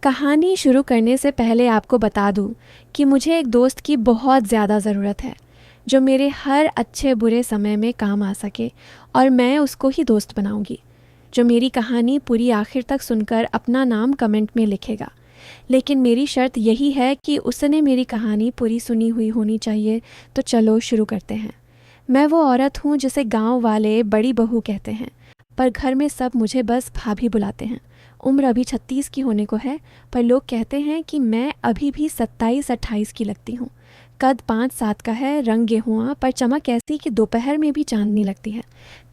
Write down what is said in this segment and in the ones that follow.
कहानी शुरू करने से पहले आपको बता दूं कि मुझे एक दोस्त की बहुत ज़्यादा ज़रूरत है जो मेरे हर अच्छे बुरे समय में काम आ सके और मैं उसको ही दोस्त बनाऊंगी, जो मेरी कहानी पूरी आखिर तक सुनकर अपना नाम कमेंट में लिखेगा। लेकिन मेरी शर्त यही है कि उसने मेरी कहानी पूरी सुनी हुई होनी चाहिए। तो चलो शुरू करते हैं। मैं वो औरत हूँ जिसे गांव वाले बड़ी बहू कहते हैं, पर घर में सब मुझे बस भाभी बुलाते हैं। उम्र अभी 36 की होने को है, पर लोग कहते हैं कि मैं अभी भी 27-28 की लगती हूँ। कद 5-7 का है, रंग गेहुआ पर चमक ऐसी कि दोपहर में भी चांदनी लगती है।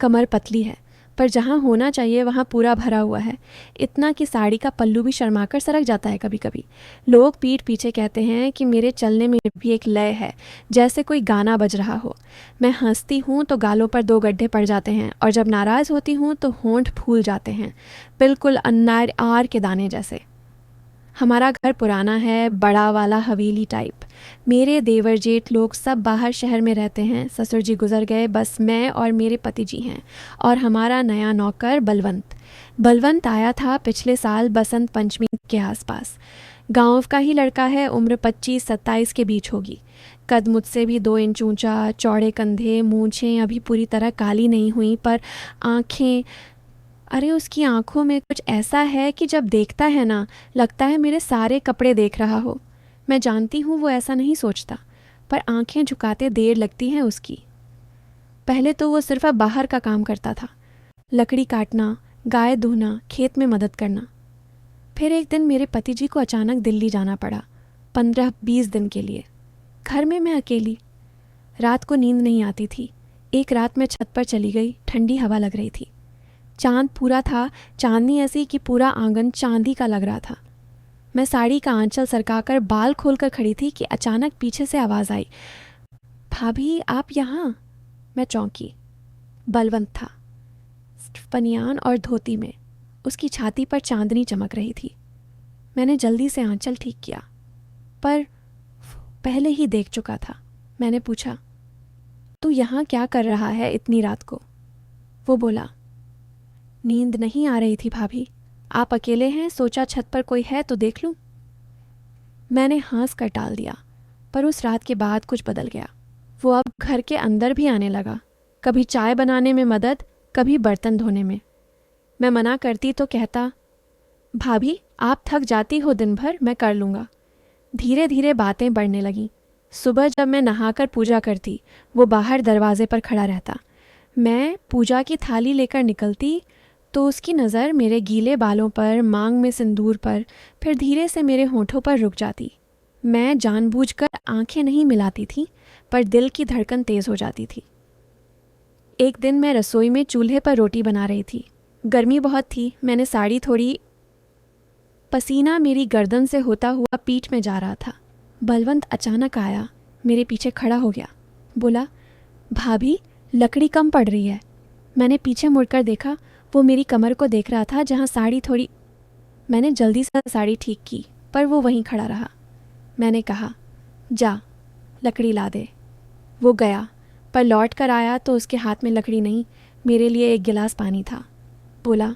कमर पतली है, पर जहाँ होना चाहिए वहाँ पूरा भरा हुआ है, इतना कि साड़ी का पल्लू भी शर्माकर सरक जाता है कभी कभी। लोग पीठ पीछे कहते हैं कि मेरे चलने में भी एक लय है, जैसे कोई गाना बज रहा हो। मैं हंसती हूँ तो गालों पर 2 गड्ढे पड़ जाते हैं, और जब नाराज़ होती हूँ तो होंठ फूल जाते हैं, बिल्कुल अन्नार आर के दाने जैसे। हमारा घर पुराना है, बड़ा वाला हवेली टाइप। मेरे देवर जेठ लोग सब बाहर शहर में रहते हैं, ससुर जी गुजर गए, बस मैं और मेरे पति जी हैं, और हमारा नया नौकर बलवंत। बलवंत आया था पिछले साल बसंत पंचमी के आसपास। गांव का ही लड़का है, उम्र 25-27 के बीच होगी। कद मुझसे भी 2 इंच ऊंचा, चौड़े कंधे, मूंछें अभी पूरी तरह काली नहीं हुई, पर आँखें, अरे उसकी आंखों में कुछ ऐसा है कि जब देखता है ना, लगता है मेरे सारे कपड़े देख रहा हो। मैं जानती हूँ वो ऐसा नहीं सोचता, पर आंखें झुकाते देर लगती है उसकी। पहले तो वो सिर्फ अब बाहर का काम करता था, लकड़ी काटना, गाय दूहना, खेत में मदद करना। फिर एक दिन मेरे पति जी को अचानक दिल्ली जाना पड़ा, 15-20 दिन के लिए। घर में मैं अकेली। रात को नींद नहीं आती थी। एक रात मैं छत पर चली गई, ठंडी हवा लग रही थी। चांद पूरा था, चांदनी ऐसी कि पूरा आंगन चांदी का लग रहा था। मैं साड़ी का आंचल सरकाकर बाल खोलकर खड़ी थी कि अचानक पीछे से आवाज़ आई, भाभी आप यहाँ। मैं चौंकी। बलवंत था, बनियान और धोती में। उसकी छाती पर चांदनी चमक रही थी। मैंने जल्दी से आंचल ठीक किया, पर पहले ही देख चुका था। मैंने पूछा, तू यहाँ क्या कर रहा है इतनी रात को? वो बोला, नींद नहीं आ रही थी भाभी, आप अकेले हैं, सोचा छत पर कोई है तो देख लूं। मैंने हंस कर टाल दिया, पर उस रात के बाद कुछ बदल गया। वो अब घर के अंदर भी आने लगा, कभी चाय बनाने में मदद, कभी बर्तन धोने में। मैं मना करती तो कहता, भाभी आप थक जाती हो दिन भर, मैं कर लूँगा। धीरे धीरे बातें बढ़ने लगीं। सुबह जब मैं नहाकर पूजा करती, वो बाहर दरवाजे पर खड़ा रहता। मैं पूजा की थाली लेकर निकलती तो उसकी नज़र मेरे गीले बालों पर, मांग में सिंदूर पर, फिर धीरे से मेरे होठों पर रुक जाती। मैं जानबूझकर आंखें नहीं मिलाती थी, पर दिल की धड़कन तेज़ हो जाती थी। एक दिन मैं रसोई में चूल्हे पर रोटी बना रही थी। गर्मी बहुत थी, मैंने साड़ी थोड़ी, पसीना मेरी गर्दन से होता हुआ पीठ में जा रहा था। बलवंत अचानक आया, मेरे पीछे खड़ा हो गया। बोला, भाभी लकड़ी कम पड़ रही है। मैंने पीछे मुड़कर देखा, वो मेरी कमर को देख रहा था जहाँ साड़ी थोड़ी। मैंने जल्दी से साड़ी ठीक की, पर वो वहीं खड़ा रहा। मैंने कहा, जा लकड़ी ला दे। वो गया, पर लौट कर आया तो उसके हाथ में लकड़ी नहीं, मेरे लिए एक गिलास पानी था। बोला,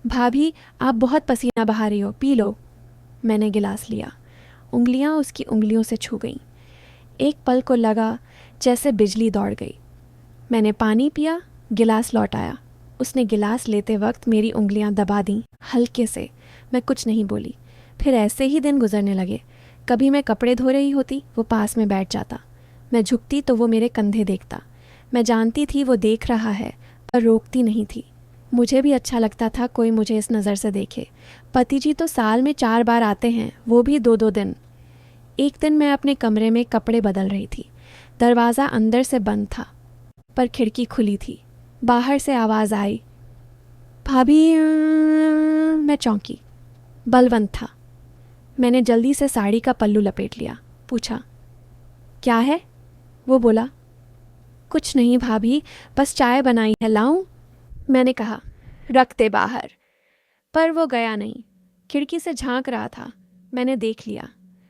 भाभी आप बहुत पसीना बहा रही हो, पी लो। मैंने गिलास लिया। उंगलियां उसकी उंगलियों से छू गईं। एक पल को लगा जैसे बिजली दौड़ गई। मैंने पानी पिया, गिलास लौट आया। उसने गिलास लेते वक्त मेरी उंगलियां दबा दीं हल्के से। मैं कुछ नहीं बोली। फिर ऐसे ही दिन गुजरने लगे। कभी मैं कपड़े धो रही होती, वो पास में बैठ जाता। मैं झुकती तो वो मेरे कंधे देखता। मैं जानती थी वो देख रहा है, पर रोकती नहीं थी। मुझे भी अच्छा लगता था कोई मुझे इस नज़र से देखे। पति जी तो साल में 4 बार आते हैं, वो भी 2-2 दिन। एक दिन मैं अपने कमरे में कपड़े बदल रही थी। दरवाज़ा अंदर से बंद था, पर खिड़की खुली थी। बाहर से आवाज़ आई, भाभी। मैं चौंकी। बलवंत था। मैंने जल्दी से साड़ी का पल्लू लपेट लिया। पूछा, क्या है? वो बोला, कुछ नहीं भाभी, बस चाय बनाई है, लाऊं? मैंने कहा, रख दे बाहर। पर वो गया नहीं, खिड़की से झांक रहा था। मैंने देख लिया।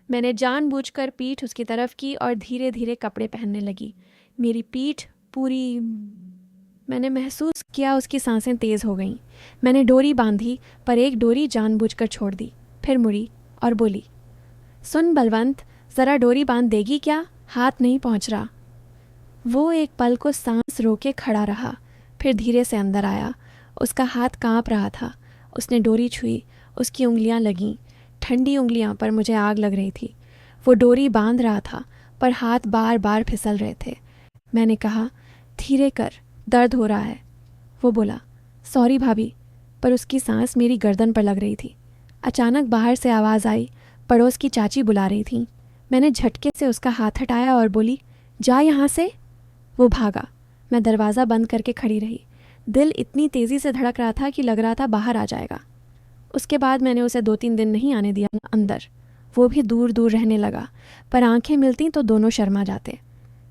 मैंने जानबूझकर पीठ उसकी तरफ की और धीरे धीरे कपड़े पहनने लगी। मेरी पीठ पूरी। मैंने महसूस किया उसकी सांसें तेज़ हो गईं। मैंने डोरी बांधी, पर एक डोरी जानबूझकर छोड़ दी। फिर मुड़ी, और बोली, सुन बलवंत, ज़रा डोरी बांध देगी क्या, हाथ नहीं पहुंच रहा। वो एक पल को सांस रोके खड़ा रहा, फिर धीरे से अंदर आया। उसका हाथ कांप रहा था। उसने डोरी छुई, उसकी उंगलियां लगीं, ठंडी उंगलियां पर मुझे आग लग रही थी। वो डोरी बांध रहा था पर हाथ बार बार फिसल रहे थे। मैंने कहा, धीरे कर, दर्द हो रहा है। वो बोला, सॉरी भाभी, पर उसकी सांस मेरी गर्दन पर लग रही थी। अचानक बाहर से आवाज़ आई, पड़ोस की चाची बुला रही थी। मैंने झटके से उसका हाथ हटाया और बोली, जा यहाँ से। वो भागा। मैं दरवाज़ा बंद करके खड़ी रही। दिल इतनी तेज़ी से धड़क रहा था कि लग रहा था बाहर आ जाएगा। उसके बाद मैंने उसे 2-3 दिन नहीं आने दिया अंदर। वो भी दूर दूर रहने लगा, पर आंखें मिलती तो दोनों शर्मा जाते।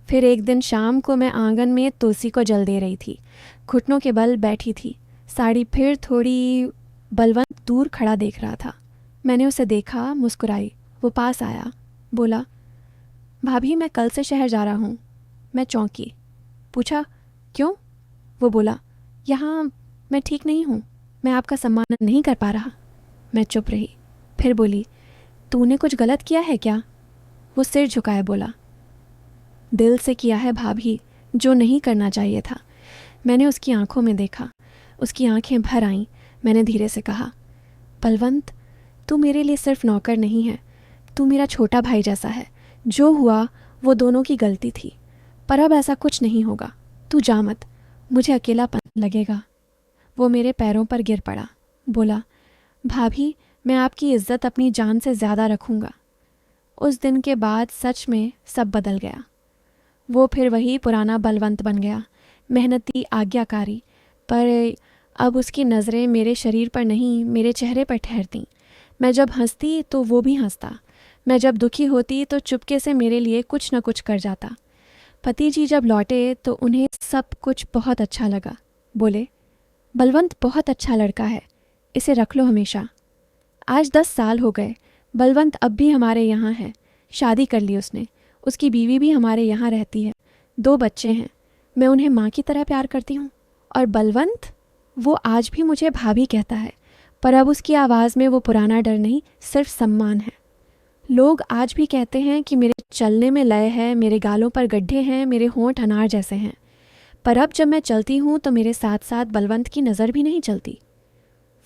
फिर एक दिन शाम को मैं आंगन में तुलसी को जल दे रही थी, घुटनों के बल बैठी थी, साड़ी फिर थोड़ी। बलवंत दूर खड़ा देख रहा था। मैंने उसे देखा, मुस्कुराई। वो पास आया, बोला, भाभी मैं कल से शहर जा रहा हूँ। मैं चौंकी, पूछा, क्यों? वो बोला, यहाँ मैं ठीक नहीं हूँ, मैं आपका सम्मान नहीं कर पा रहा। मैं चुप रही। फिर बोली, तूने कुछ गलत किया है क्या? वो सिर झुकाए बोला, दिल से किया है भाभी, जो नहीं करना चाहिए था। मैंने उसकी आंखों में देखा, उसकी आंखें भर आईं। मैंने धीरे से कहा, बलवंत, तू मेरे लिए सिर्फ नौकर नहीं है, तू मेरा छोटा भाई जैसा है। जो हुआ वो दोनों की गलती थी, पर अब ऐसा कुछ नहीं होगा। तू जा मत, मुझे अकेलापन लगेगा। वो मेरे पैरों पर गिर पड़ा, बोला, भाभी मैं आपकी इज्जत अपनी जान से ज़्यादा रखूँगा। उस दिन के बाद सच में सब बदल गया। वो फिर वही पुराना बलवंत बन गया, मेहनती, आज्ञाकारी। पर अब उसकी नज़रें मेरे शरीर पर नहीं, मेरे चेहरे पर ठहरती। मैं जब हंसती तो वो भी हंसता। मैं जब दुखी होती तो चुपके से मेरे लिए कुछ न कुछ कर जाता। पति जी जब लौटे तो उन्हें सब कुछ बहुत अच्छा लगा। बोले, बलवंत बहुत अच्छा लड़का है, इसे रख लो हमेशा। आज 10 साल हो गए, बलवंत अब भी हमारे यहाँ है। शादी कर ली उसने, उसकी बीवी भी हमारे यहाँ रहती है, 2 बच्चे हैं। मैं उन्हें माँ की तरह प्यार करती हूँ। और बलवंत, वो आज भी मुझे भाभी कहता है, पर अब उसकी आवाज़ में वो पुराना डर नहीं, सिर्फ सम्मान है। लोग आज भी कहते हैं कि मेरे चलने में लय है, मेरे गालों पर गड्ढे हैं, मेरे होंठ अनार जैसे हैं। पर अब जब मैं चलती हूँ तो मेरे साथ साथ बलवंत की नज़र भी नहीं चलती।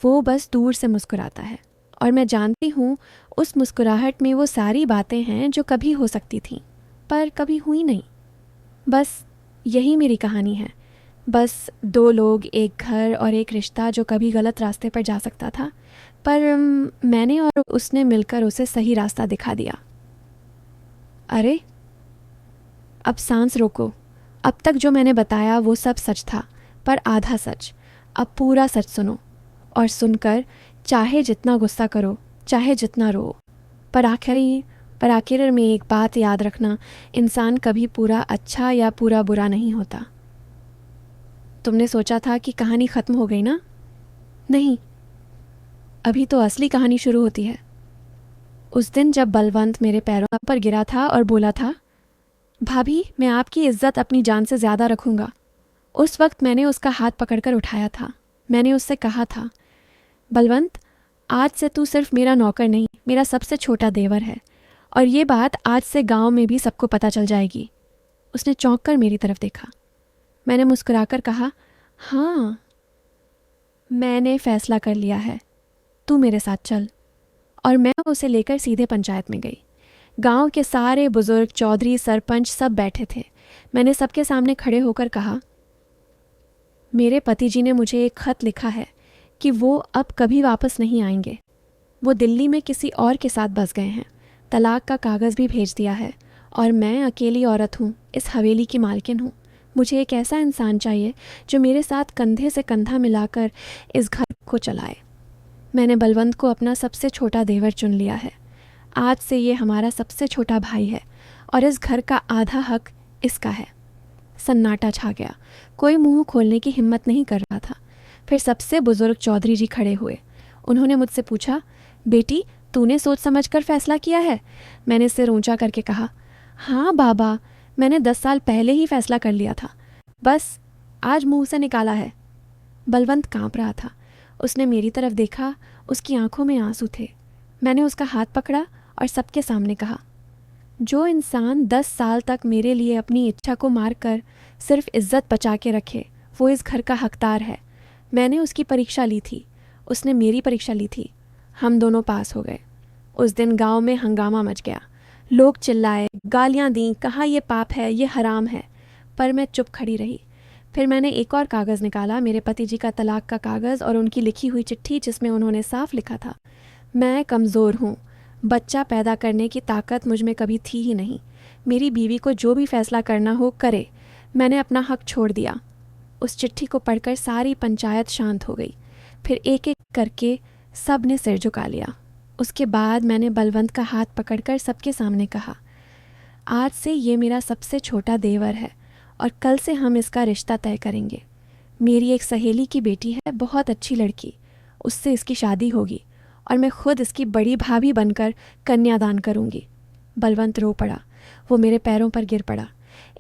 वो बस दूर से मुस्कुराता है, और मैं जानती हूँ उस मुस्कुराहट में वो सारी बातें हैं जो कभी हो सकती थीं, पर कभी हुई नहीं। बस यही मेरी कहानी है। बस 2 लोग, एक घर और एक रिश्ता जो कभी गलत रास्ते पर जा सकता था, पर मैंने और उसने मिलकर उसे सही रास्ता दिखा दिया। अरे, अब सांस रोको। अब तक जो मैंने बताया वो सब सच था, पर आधा सच। अब पूरा सच सुनो, और सुनकर चाहे जितना गुस्सा करो, चाहे जितना रो, पर आखिर में एक बात याद रखना, इंसान कभी पूरा अच्छा या पूरा बुरा नहीं होता। तुमने सोचा था कि कहानी ख़त्म हो गई ना? नहीं, अभी तो असली कहानी शुरू होती है। उस दिन जब बलवंत मेरे पैरों पर गिरा था और बोला था, भाभी मैं आपकी इज्जत अपनी जान से ज़्यादा रखूँगा, उस वक्त मैंने उसका हाथ पकड़कर उठाया था। मैंने उससे कहा था, बलवंत, आज से तू सिर्फ मेरा नौकर नहीं, मेरा सबसे छोटा देवर है, और ये बात आज से गांव में भी सबको पता चल जाएगी। उसने चौंक कर मेरी तरफ देखा। मैंने मुस्कुराकर कहा, हाँ, मैंने फैसला कर लिया है, तू मेरे साथ चल। और मैं उसे लेकर सीधे पंचायत में गई। गांव के सारे बुजुर्ग, चौधरी, सरपंच सब बैठे थे। मैंने सबके सामने खड़े होकर कहा, मेरे पति जी ने मुझे एक खत लिखा है कि वो अब कभी वापस नहीं आएंगे। वो दिल्ली में किसी और के साथ बस गए हैं। तलाक का कागज़ भी भेज दिया है, और मैं अकेली औरत हूँ, इस हवेली की मालकिन हूँ। मुझे एक ऐसा इंसान चाहिए जो मेरे साथ कंधे से कंधा मिलाकर इस घर को चलाए। मैंने बलवंत को अपना सबसे छोटा देवर चुन लिया है। आज से ये हमारा सबसे छोटा भाई है, और इस घर का आधा हक इसका है। सन्नाटा छा गया। कोई मुंह खोलने की हिम्मत नहीं कर रहा था। फिर सबसे बुजुर्ग चौधरी जी खड़े हुए। उन्होंने मुझसे पूछा, बेटी, तूने सोच समझ कर फैसला किया है? मैंने सिर ऊंचा करके कहा, हाँ बाबा, मैंने 10 साल पहले ही फैसला कर लिया था, बस आज मुंह से निकाला है। बलवंत कांप रहा था। उसने मेरी तरफ देखा, उसकी आंखों में आंसू थे। मैंने उसका हाथ पकड़ा और सबके सामने कहा, जो इंसान 10 साल तक मेरे लिए अपनी इच्छा को मारकर सिर्फ इज्जत बचा के रखे, वो इस घर का हकदार है। मैंने उसकी परीक्षा ली थी, उसने मेरी परीक्षा ली थी, हम दोनों पास हो गए। उस दिन गांव में हंगामा मच गया। लोग चिल्लाए, गालियां दी, कहा ये पाप है, ये हराम है। पर मैं चुप खड़ी रही। फिर मैंने एक और कागज़ निकाला, मेरे पति जी का तलाक का कागज़ और उनकी लिखी हुई चिट्ठी, जिसमें उन्होंने साफ लिखा था, मैं कमज़ोर हूँ, बच्चा पैदा करने की ताकत मुझ में कभी थी ही नहीं। मेरी बीवी को जो भी फैसला करना हो करे। मैंने अपना हक छोड़ दिया। उस चिट्ठी को पढ़कर सारी पंचायत शांत हो गई। फिर एक एक करके सब ने सिर झुका लिया। उसके बाद मैंने बलवंत का हाथ पकड़कर सबके सामने कहा, आज से ये मेरा सबसे छोटा देवर है और कल से हम इसका रिश्ता तय करेंगे। मेरी एक सहेली की बेटी है, बहुत अच्छी लड़की, उससे इसकी शादी होगी और मैं खुद इसकी बड़ी भाभी बनकर कन्यादान करूंगी। बलवंत रो पड़ा। वो मेरे पैरों पर गिर पड़ा।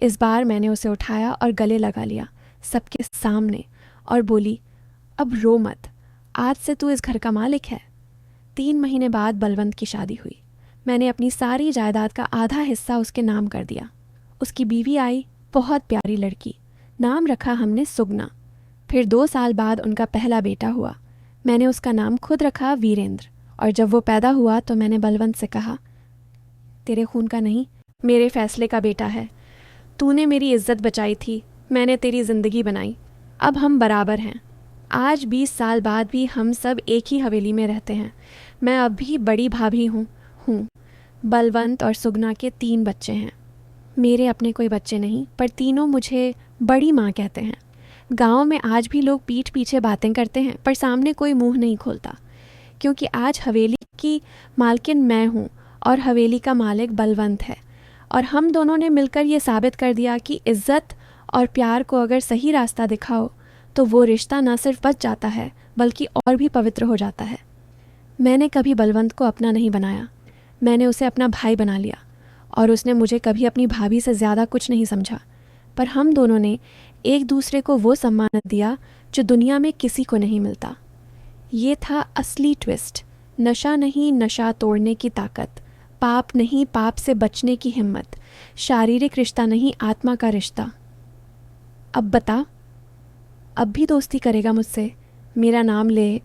इस बार मैंने उसे उठाया और गले लगा लिया सबके सामने और बोली, अब रो मत, आज से तू इस घर का मालिक है। 3 महीने बाद बलवंत की शादी हुई। मैंने अपनी सारी जायदाद का आधा हिस्सा उसके नाम कर दिया। उसकी बीवी आई, बहुत प्यारी लड़की, नाम रखा हमने सुगना। फिर 2 साल बाद उनका पहला बेटा हुआ। मैंने उसका नाम खुद रखा वीरेंद्र। और जब वो पैदा हुआ तो मैंने बलवंत से कहा, तेरे खून का नहीं, मेरे फैसले का बेटा है। तूने मेरी इज्जत बचाई थी, मैंने तेरी ज़िंदगी बनाई। अब हम बराबर हैं। आज 20 साल बाद भी हम सब एक ही हवेली में रहते हैं। मैं अब भी बड़ी भाभी हूँ। बलवंत और सुगना के 3 बच्चे हैं। मेरे अपने कोई बच्चे नहीं, पर तीनों मुझे बड़ी माँ कहते हैं। गांव में आज भी लोग पीठ पीछे बातें करते हैं, पर सामने कोई मुंह नहीं खोलता, क्योंकि आज हवेली की मालकिन मैं हूँ और हवेली का मालिक बलवंत है। और हम दोनों ने मिलकर ये साबित कर दिया कि इज्जत और प्यार को अगर सही रास्ता दिखाओ तो वो रिश्ता न सिर्फ बच जाता है, बल्कि और भी पवित्र हो जाता है। मैंने कभी बलवंत को अपना नहीं बनाया, मैंने उसे अपना भाई बना लिया और उसने मुझे कभी अपनी भाभी से ज़्यादा कुछ नहीं समझा। पर हम दोनों ने एक दूसरे को वो सम्मान दिया जो दुनिया में किसी को नहीं मिलता। ये था असली ट्विस्ट। नशा नहीं, नशा तोड़ने की ताकत, पाप नहीं, पाप से बचने की हिम्मत, शारीरिक रिश्ता नहीं, आत्मा का रिश्ता। अब बता, अब भी दोस्ती करेगा मुझसे? मेरा नाम ले,